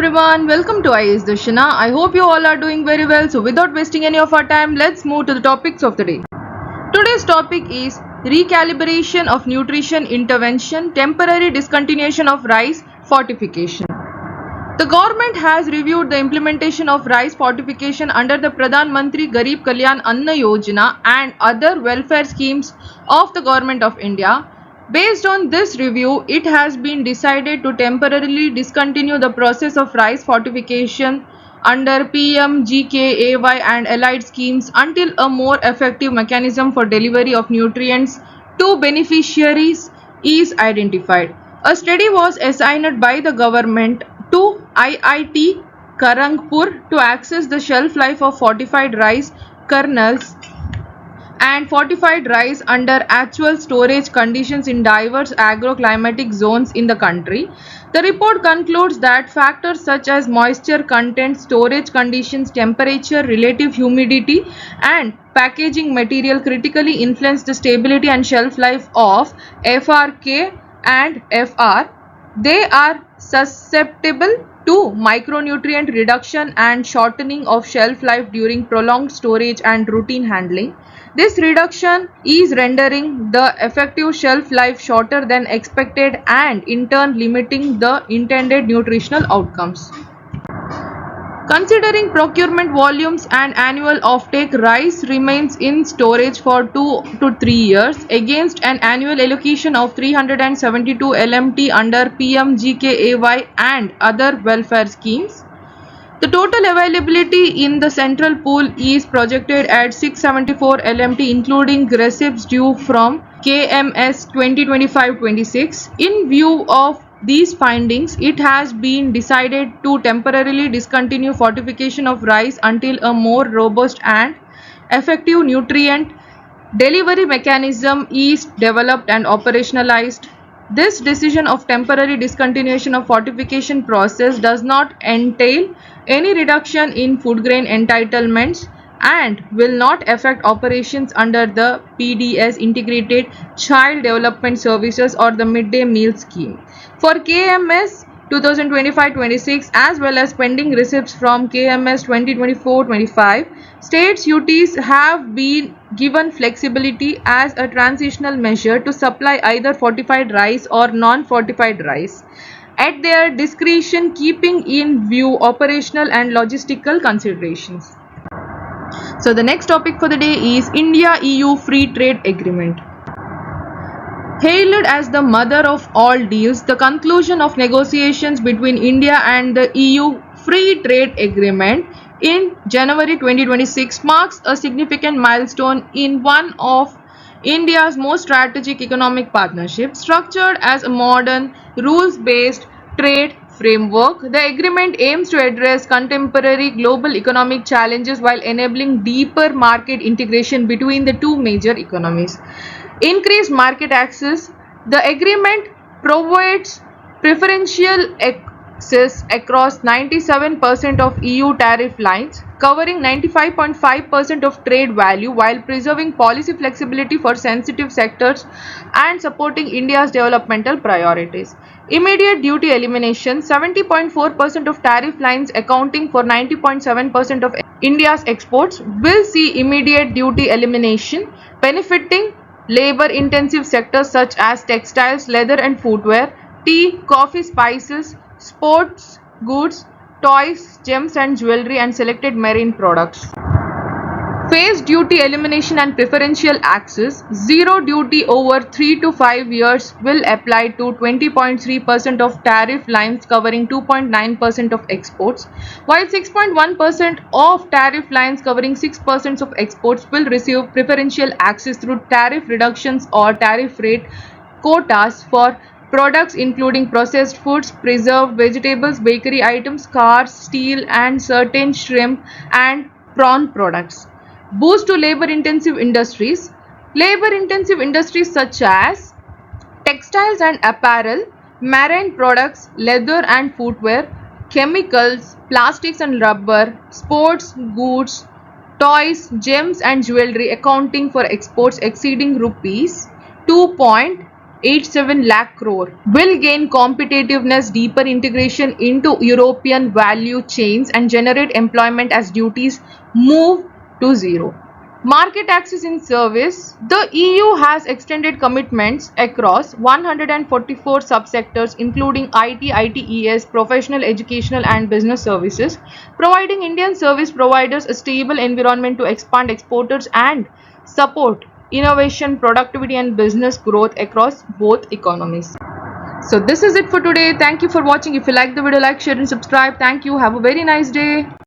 everyone, welcome to IS Dashana. I hope you all are doing very well. So without wasting any of our time, let's move to the topics of the day. Today's topic is recalibration of nutrition intervention, temporary discontinuation of rice fortification. The government has reviewed the implementation of rice fortification under the Pradhan Mantri Garib Kalyan Anna Yojana and other welfare schemes of the Government of India. Based on this review, it has been decided to temporarily discontinue the process of rice fortification under PM, GKAY and allied schemes until a more effective mechanism for delivery of nutrients to beneficiaries is identified. A study was assigned by the government to IIT Kharagpur to access the shelf life of fortified rice kernels and fortified rice under actual storage conditions in diverse agroclimatic zones in the country. The report concludes that factors such as moisture content, storage conditions, temperature, relative humidity, and packaging material critically influence the stability and shelf life of FRK and FR. They are susceptible to micronutrient reduction and shortening of shelf life during prolonged storage and routine handling. This reduction is rendering the effective shelf life shorter than expected and in turn limiting the intended nutritional outcomes. Considering procurement volumes and annual offtake, rice remains in storage for 2 to 3 years against an annual allocation of 372 LMT under PMGKAY and other welfare schemes. The total availability in the central pool is projected at 674 LMT including receipts due from KMS 2025-26. In view of these findings, it has been decided to temporarily discontinue fortification of rice until a more robust and effective nutrient delivery mechanism is developed and operationalized. This decision of temporary discontinuation of fortification process does not entail any reduction in food grain entitlements and will not affect operations under the PDS Integrated Child Development Services or the Midday Meal Scheme. For KMS 2025-26 as well as pending receipts from KMS 2024-25, states UTs have been given flexibility as a transitional measure to supply either fortified rice or non-fortified rice at their discretion, keeping in view operational and logistical considerations. So the next topic for the day is India-EU Free Trade Agreement. Hailed as the mother of all deals, the conclusion of negotiations between India and the EU Free Trade Agreement in January 2026 marks a significant milestone in one of India's most strategic economic partnerships. Structured as a modern, rules-based trade framework, the agreement aims to address contemporary global economic challenges while enabling deeper market integration between the two major economies. Increased market access. The agreement provides preferential access across 97% of EU tariff lines, covering 95.5% of trade value while preserving policy flexibility for sensitive sectors and supporting India's developmental priorities. Immediate duty elimination. 70.4% of tariff lines accounting for 90.7% of India's exports will see immediate duty elimination, benefiting labor-intensive sectors such as textiles, leather and footwear, tea, coffee, spices, sports goods, toys, gems and jewelry and selected marine products. Phased duty elimination and preferential access. Zero duty over 3 to 5 years will apply to 20.3% of tariff lines covering 2.9% of exports, while 6.1% of tariff lines covering 6% of exports will receive preferential access through tariff reductions or tariff rate quotas for products including processed foods, preserved vegetables, bakery items, cars, steel and certain shrimp and prawn products. Boost to labor-intensive industries. Labor-intensive industries such as textiles and apparel, marine products, leather and footwear, chemicals, plastics and rubber, sports goods, toys, gems and jewelry accounting for exports exceeding rupees 2. 87 lakh crore, will gain competitiveness, deeper integration into European value chains, and generate employment as duties move to zero. Market access in service. The EU has extended commitments across 144 subsectors, including IT, ITES, professional, educational, and business services, providing Indian service providers a stable environment to expand exporters and support innovation, productivity, and business growth across both economies. So, this is it for today. Thank you for watching. If you like the video, like, share, and subscribe. Thank you. Have a very nice day.